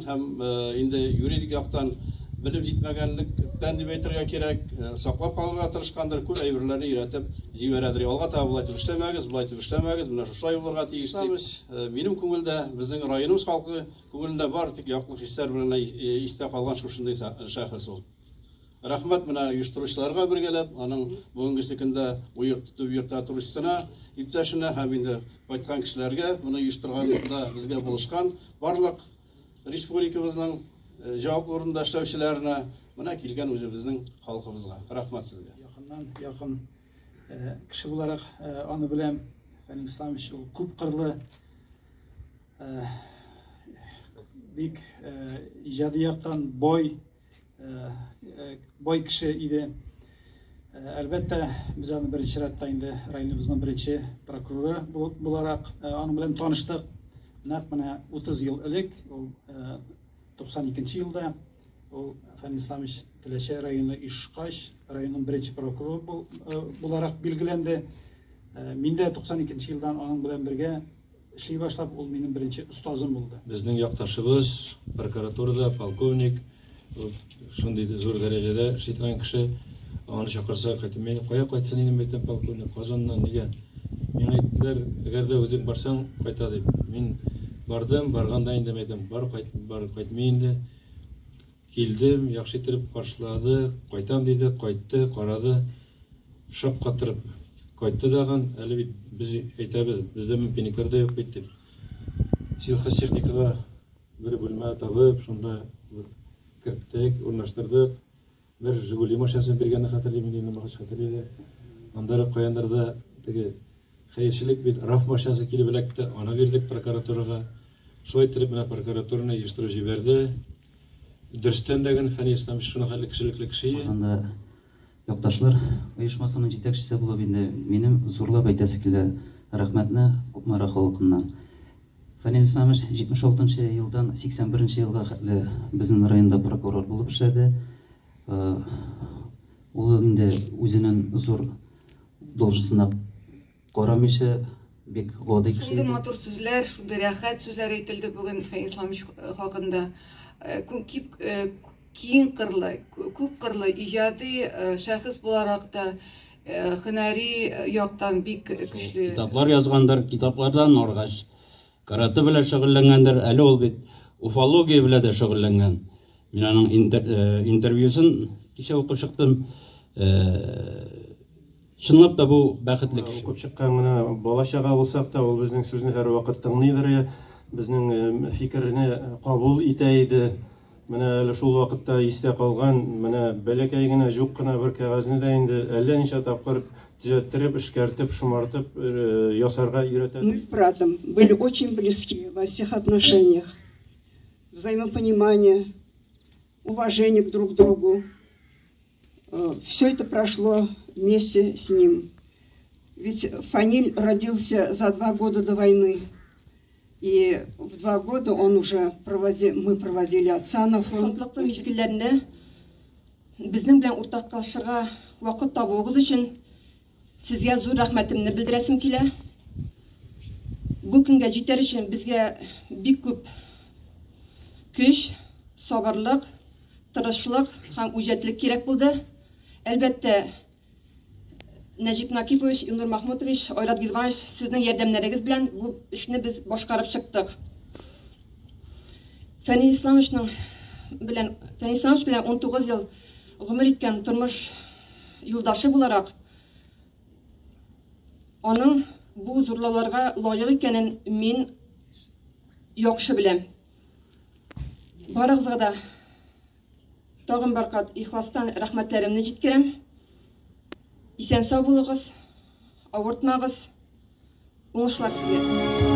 һәм инде юридик яктан белем җитмәгәнлектән дип әйтергә кирәк, саклап калырга тырышкандыр, күп әйберләрне өйрәтеп җибәрәдер. Алга таба булай дип эшләмәгез, булай дип эшләмәгез, менә шулай булырга тиеш. Минем күңелдә, безнең районыбыз халкы күңелендә бар, тик яклы хисләр белән истә калган шушындый шәхес ул. Рәхмәт менә оештыручыларга бергәләп, аның бүгенге көндә уйырта турысына, иптәшенә һәм инде кайткан кешеләргә, моны оештырганда безгә булышкан барлык республикабызның җавап урында эшләүчеләренә, менә килгән үзебезнең халкыбызга. Рәхмәт сезгә. Якын кеше буларак аны беләм, Фәнис Исламович ул күп кырлы бик иҗади яктан бой кеше иде. Әлбәттә, без аны беренче рәттә инде районыбызның беренче прокуроры буларак аның белән таныштык. Нәкъ менә 30 ел элек, ул 92 елда, ул Фәнис Исламович Теләче районы Ишкач районының беренче прокуроры буларак билгеләнде. Мин дә 92 елдан аның белән бергә эшли башлап, ул минем беренче устазым булды. Безнең якташыбыз, прокуратурада полковник, шундый зур дәрәҗәдә эшләгән кеше, аны чакырса, кайтмый, кая кайтсын инде мәйтәм полковник, Казаннан нигә? Мин әйттеләр, әгәр дә үзең барсаң, кайта дип. Мин бардым, барганда инде мәйтәм, бар кайтмый инде. Килдем, яхшы итеп каршылады, кайтам диде, кайтты, карады, шок катырып кайтты даган, әле бит без әйтәбез, бездә мөмкинлекләр дә юк бит дип. Сельхозтехникага бер бүлмә табып, шунда керттек, урнаштырдык. Бер Жигули машинасын бергәнне хәтерлим инде, махач хәтерләде. Андары каяндарда теге хәерчелек бит раф машинасы килеп эләкте, аны бирдек прокуратурага. Шулай итеп менә прокуратураны оештырып җибәрде. Дөрестән дә Фәнис Исламович шуны хәлле кешелекле кеше. Анда якташлар оешмасының җитәкчесе булып инде минем зурлап әйтәсе килә рәхмәтне Кукмара халкыннан. Фәнис Исламович 76 елдан 81 елга хәтле безнең районда прокурор булып эшләде. Ул инде үзенең зур должностына карамыйча бик гади кеше. Шундый матур сүзләр, шундый рәхәт сүзләр әйтелде бүген Фәнис Исламович хакында. Киң кырлы, күп кырлы иҗади шәхес буларак та һөнәри яктан бик көчле. Китаплар язгандыр, китаплардан оргач карате белән шөгыльләнгәндер. Әле ул бит уфология белән дә шөгыльләнгән. Мин аның интервьюсын кичә укып чыктым. Чынлап та бу бәхетле кеше. Укып чыккан гына бала чага булсак та, ул безнең сүзне һәр вакыт тыңлыйдыр, безнең фикерне кабул итә иде. Менә әле шул вакытта истә калган, менә бәләкәй генә жук кына бер кәгазьне дә инде әллә ничә тапкыр төзәттереп, эшкәртеп, шумартып ясарга өйрәтә. Мы с братом были очень близки во всех отношениях. Взаимопонимание, уважение друг к другу. Все это прошло вместе с ним. Ведь Фаниль родился за 2 года до войны. И в 2 года мы проводили отца на фронт. Шатлыклы мизгилләрендә безнең белән уртаклашырга вакыт табуыгыз өчен сезгә зур рәхмәтемне белдерәсем килә. Бу көнгә җитәр өчен безгә бик күп көч, сабырлык, тырышлык һәм үҗәтлек кирәк булды. Әлбәттә, Нәҗип Накипович, Илнур Махмутович, Айрат Гилванович, сезнең ярдәмнәрегез белән бу эшне без башкарып чыктык. Фәнис Исламович белән 19 ел гомер иткән тормыш юлдашы буларак, аның бу зурлауларга лаек икәнен мин яхшы беләм. Барыгызга да тагын бер кат ихластан рәхмәтләремне җиткерәм. Исән сау булыгыз, авыртмагыз, уңышлар сезгә.